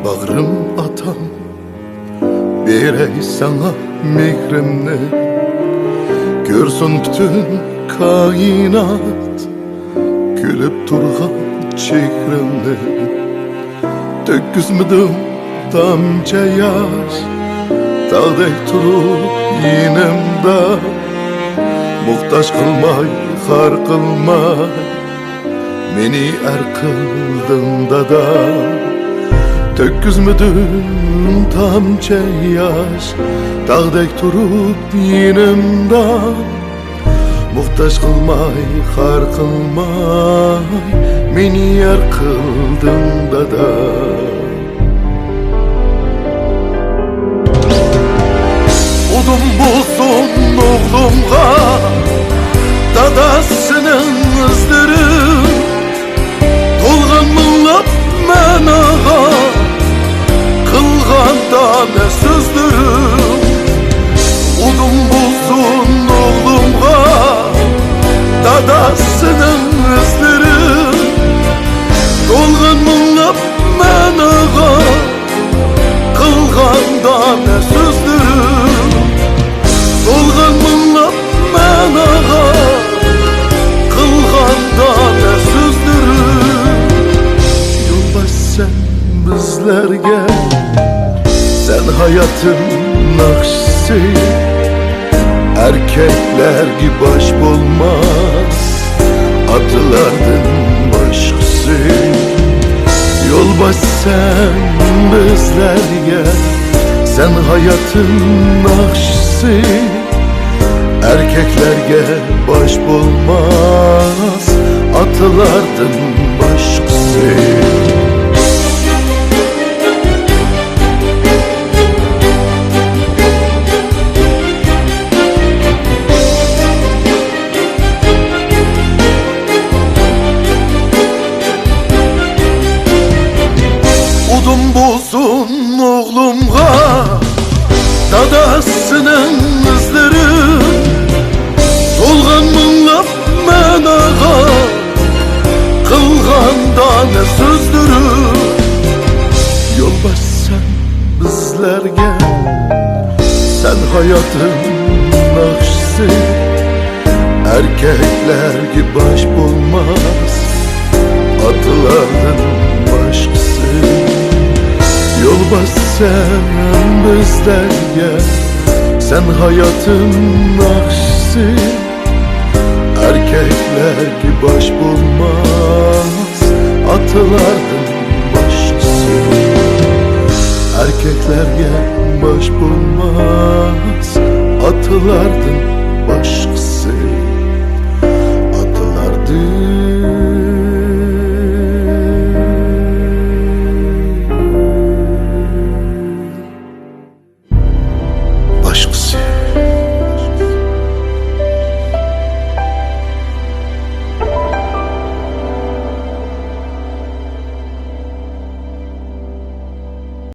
Bağrım atam berey sana mehrimni, görsün bütün kainat gülüp turgan çehrimni. Töküzmüdüm damca yaş, dağdek turup yinimde, muhtaç kılmay, har kılmay, meni er kıldın da. Töküzmüdüm tamca yaş, dağdek turup yinimde, muhtaç kılmay, har kılmay, meni yer kıldın da. Udum bulsun oğlumga dadasının ızları, dolgan mınlap men ağa kılganda ne sözdürüm. Udum bulsun oğlumga dadasının ızları, dolgan mınlap men ağa kılganda ne sözdürüm. Dolgan mınlap men ağa kılganda ne sözdürüm. Yolbaş sen bizlerge, sen hayatın nakşisi, erkekler gibi baş bulmaz, atılardın başkası. Yolbaş sen bizlerge, sen hayatın nakşisi, erkeklerge baş bulmaz, atılardın başkası. Udum bulsun oğlumga dadasının ızları, dolgan mınlap men ağa kılganda ne sözdürüm. Yolbaş sen bizlerge, sen hayatın nakşisi, erkekler gibi baş bulmaz, atılardın başkası. Yolbaş sen bizlerge, sen hayatın nakşisi, erkekler gibi baş bulmaz, atılardın başkası. Erkeklerge baş bulmaz, atılardın başkası, atılardın